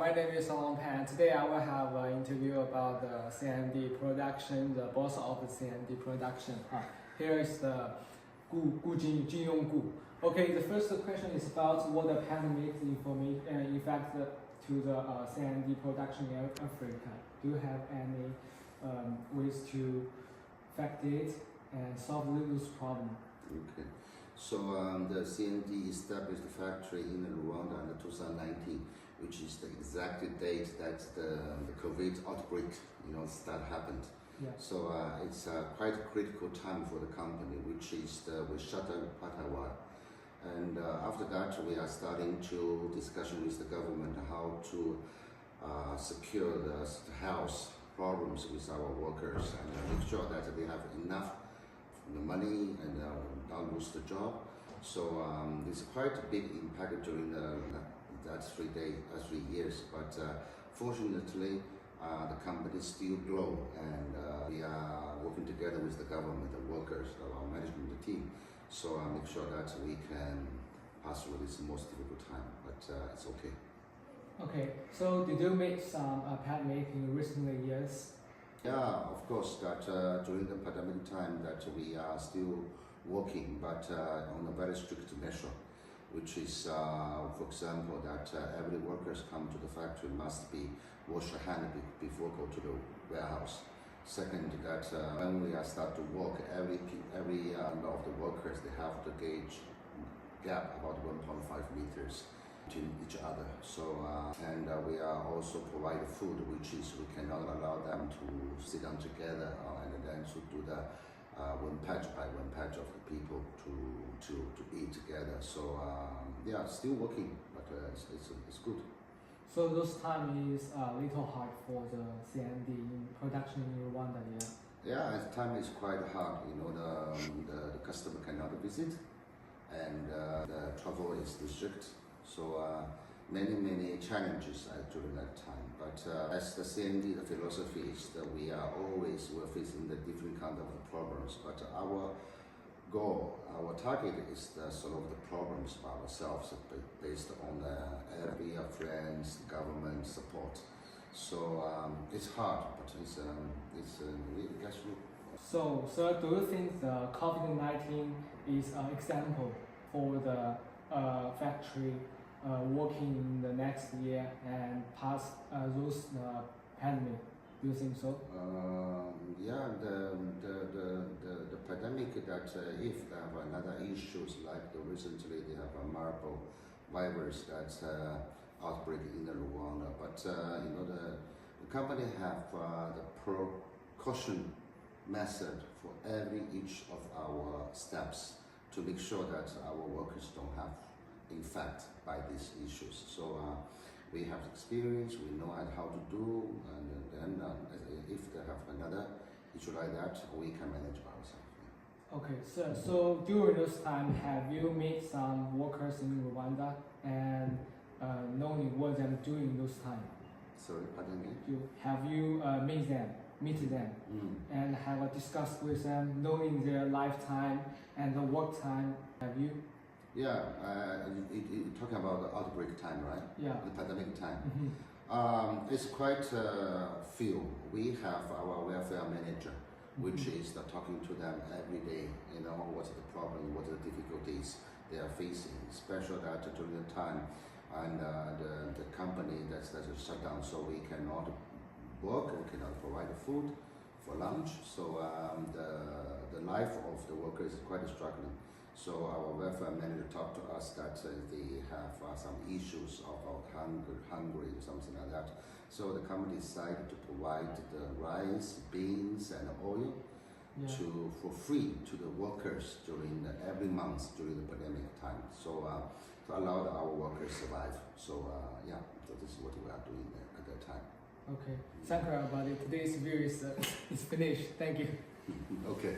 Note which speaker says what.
Speaker 1: my name is Long Pan. Today I will have an interview about the C&D production, the boss of the C&D production. Here is the Jinyong Gu. Okay, the first question is about what the pandemic information effect to the C&D production in Africa. Do you have any ways to affect it and solve this problem?
Speaker 2: Okay. So the C&D established the factory in Rwanda in 2019, which is the exact date that the COVID outbreak, happened.
Speaker 1: Yeah.
Speaker 2: So it's quite a critical time for the company, which is we shut down quite a while. And after that, we are starting to discussion with the government how to secure the health problems with our workers and make sure that they have enough money and not lose the job. So it's quite a big impact during that 3 years. But fortunately, the company still grow, and we are working together with the government, the workers, our management team. So make sure that we can pass through this most difficult time. But it's okay.
Speaker 1: Okay. So did you make some pandemic in recent years?
Speaker 2: Yeah, of course, that during the pandemic time that we are still working, but on a very strict measure, which is, for example, that every workers come to the factory must be wash their hand before go to the warehouse. Second, that when we are start to work, every of the workers, they have to gauge gap about 1.5 meters between each other. So and we are also provide food, which is we cannot allow them to sit down together and then to do the one patch by one patch of the people to eat together. So yeah, still working, but it's good.
Speaker 1: So those time is a little hard for the C&D production in Rwanda, yeah?
Speaker 2: Yeah, at time is quite hard. The customer cannot visit, and the travel is restricted. So many challenges during that time. But as the C&D, the philosophy is that we're facing the different kind of problems. But our goal, our target is to solve the problems by ourselves based on every friends, government support. So it's hard, but it's really gets through.
Speaker 1: So, sir, do you think the COVID-19 is an example for the factory working in the next year and pass those pandemic? Do you think so?
Speaker 2: Yeah, the pandemic that if they have another issues like recently they have a Marburg virus that's outbreak in Rwanda, but the company have the precaution method for each of our steps to make sure that our workers don't have infect by these issues. So we have experience, we know how to do, and then if they have another issue like that, we can manage by ourselves. Yeah.
Speaker 1: Okay, so during this time, have you met some workers in Rwanda and knowing what they're doing those time?
Speaker 2: Sorry, pardon me?
Speaker 1: Have you meet them, and have discussed with them, knowing their lifetime and the work time? Have you?
Speaker 2: Yeah, you're talking about the outbreak time, right?
Speaker 1: Yeah.
Speaker 2: The pandemic time.
Speaker 1: Mm-hmm.
Speaker 2: It's quite few. We have our welfare manager, which is talking to them every day. What's the problem, what are the difficulties they are facing, especially that during the time and the company that's shut down, so we cannot work, we cannot provide food for lunch. So the life of the worker is quite struggling. So our welfare manager talked to us that they have some issues about hungry, something like that. So the company decided to provide the rice, beans, and oil for free to the workers during every month during the pandemic time. So to allow our workers survive. So yeah, so this is what we are doing at that time.
Speaker 1: Okay, thank you everybody. Today's video is finished. Thank you.
Speaker 2: Okay.